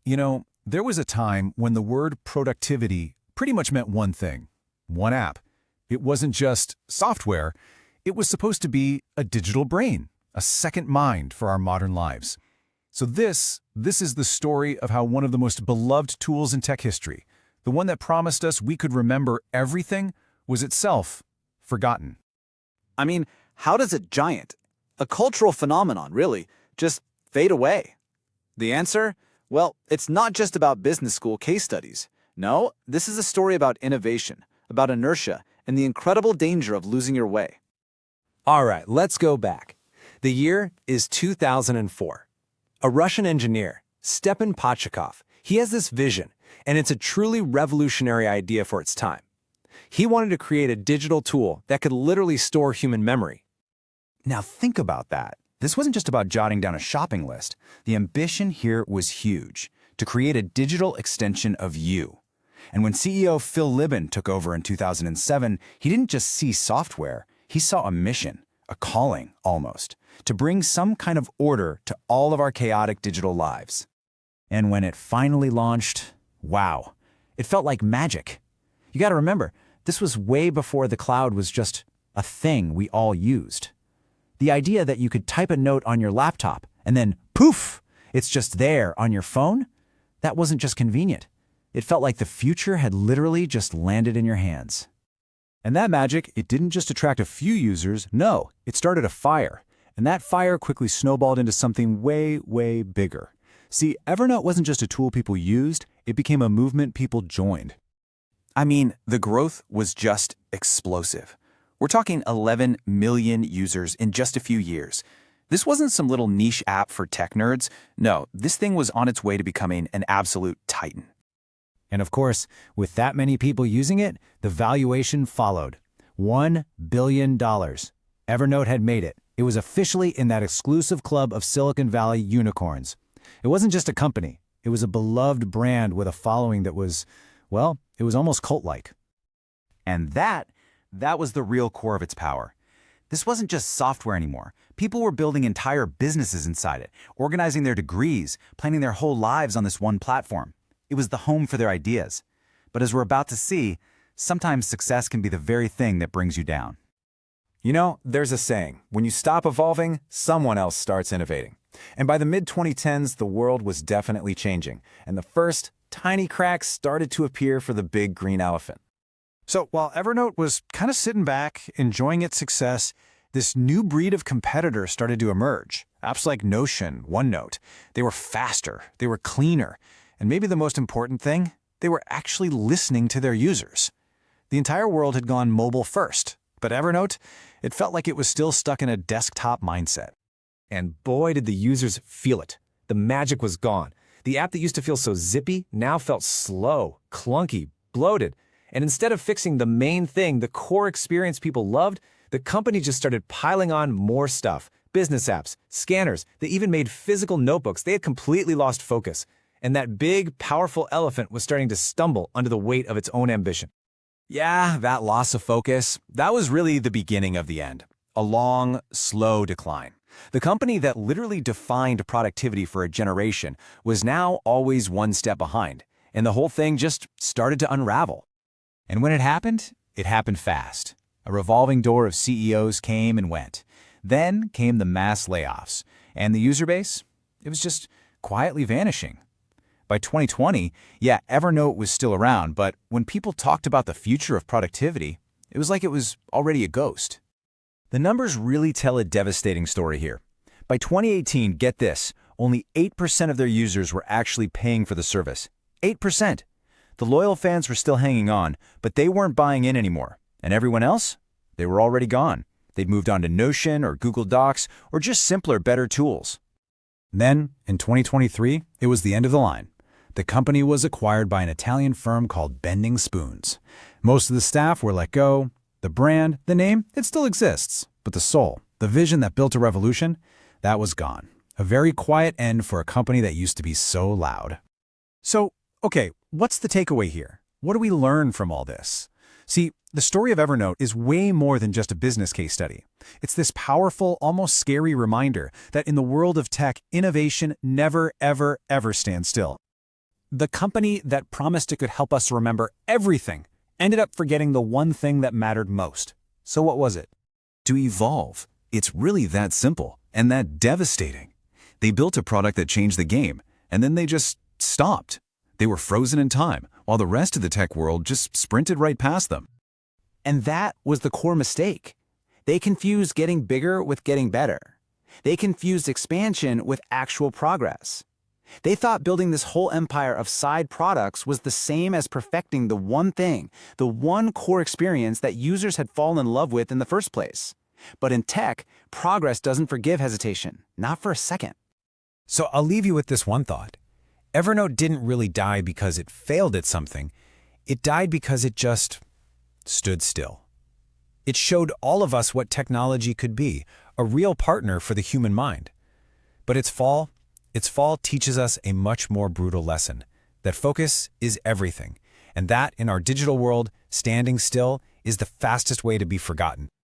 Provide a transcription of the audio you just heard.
There was a time when the word productivity pretty much meant one thing, one app. It wasn't just software, it was supposed to be a digital brain, a second mind for our modern lives. So this is the story of how one of the most beloved tools in tech history, the one that promised us we could remember everything, was itself forgotten. I mean, how does a giant, a cultural phenomenon really, just fade away? The answer? Well, it's not just about business school case studies. No, this is a story about innovation, about inertia, and the incredible danger of losing your way. All right, let's go back. The year is 2004. A Russian engineer, Stepan Pachikov, he has this vision, and it's a truly revolutionary idea for its time. He wanted to create a digital tool that could literally store human memory. Now think about that. This wasn't just about jotting down a shopping list. The ambition here was huge, to create a digital extension of you. And when CEO Phil Libin took over in 2007, he didn't just see software, he saw a mission, a calling almost, to bring some kind of order to all of our chaotic digital lives. And when it finally launched, wow, it felt like magic. You gotta remember, this was way before the cloud was just a thing we all used. The idea that you could type a note on your laptop and then poof, it's just there on your phone, that wasn't just convenient. It felt like the future had literally just landed in your hands. And that magic, it didn't just attract a few users, no, it started a fire. And that fire quickly snowballed into something way, way bigger. See, Evernote wasn't just a tool people used, it became a movement people joined. I mean, the growth was just explosive. We're talking 11 million users in just a few years. This wasn't some little niche app for tech nerds. No, this thing was on its way to becoming an absolute titan. And of course, with that many people using it, the valuation followed. $1 billion. Evernote had made it. It was officially in that exclusive club of Silicon Valley unicorns. It wasn't just a company. It was a beloved brand with a following that was, well, it was almost cult-like. And that was the real core of its power. This wasn't just software anymore. People were building entire businesses inside it, organizing their degrees, planning their whole lives on this one platform. It was the home for their ideas. But as we're about to see, sometimes success can be the very thing that brings you down. There's a saying, when you stop evolving, someone else starts innovating. And by the mid-2010s, the world was definitely changing, and the first tiny cracks started to appear for the big green elephant. So while Evernote was kind of sitting back, enjoying its success, this new breed of competitor started to emerge. Apps like Notion, OneNote, they were faster, they were cleaner, and maybe the most important thing, they were actually listening to their users. The entire world had gone mobile first, but Evernote, it felt like it was still stuck in a desktop mindset. And boy, did the users feel it. The magic was gone. The app that used to feel so zippy now felt slow, clunky, bloated. And instead of fixing the main thing, the core experience people loved, the company just started piling on more stuff. Business apps, scanners, they even made physical notebooks. They had completely lost focus. And that big, powerful elephant was starting to stumble under the weight of its own ambition. Yeah, that loss of focus, that was really the beginning of the end. A long, slow decline. The company that literally defined productivity for a generation was now always one step behind, and the whole thing just started to unravel. And when it happened fast. A revolving door of CEOs came and went. Then came the mass layoffs, and the user base, it was just quietly vanishing. By 2020, yeah, Evernote was still around, but when people talked about the future of productivity, it was like it was already a ghost. The numbers really tell a devastating story here. By 2018, get this, only 8% of their users were actually paying for the service. 8%. The loyal fans were still hanging on, but they weren't buying in anymore. And everyone else? They were already gone. They'd moved on to Notion or Google Docs or just simpler, better tools. Then, in 2023, it was the end of the line. The company was acquired by an Italian firm called Bending Spoons. Most of the staff were let go. The brand, the name, it still exists. But the soul, the vision that built a revolution, that was gone. A very quiet end for a company that used to be so loud. So, okay, what's the takeaway here? What do we learn from all this? See, the story of Evernote is way more than just a business case study. It's this powerful, almost scary reminder that in the world of tech, innovation never, ever, ever stands still. The company that promised it could help us remember everything ended up forgetting the one thing that mattered most. So what was it? To evolve, it's really that simple and that devastating. They built a product that changed the game, and then they just stopped. They were frozen in time, while the rest of the tech world just sprinted right past them. And that was the core mistake. They confused getting bigger with getting better. They confused expansion with actual progress. They thought building this whole empire of side products was the same as perfecting the one thing, the one core experience that users had fallen in love with in the first place. But in tech, progress doesn't forgive hesitation, not for a second. So I'll leave you with this one thought. Evernote didn't really die because it failed at something. It died because it just stood still. It showed all of us what technology could be, a real partner for the human mind. But its fall teaches us a much more brutal lesson, that focus is everything, and that in our digital world, standing still is the fastest way to be forgotten.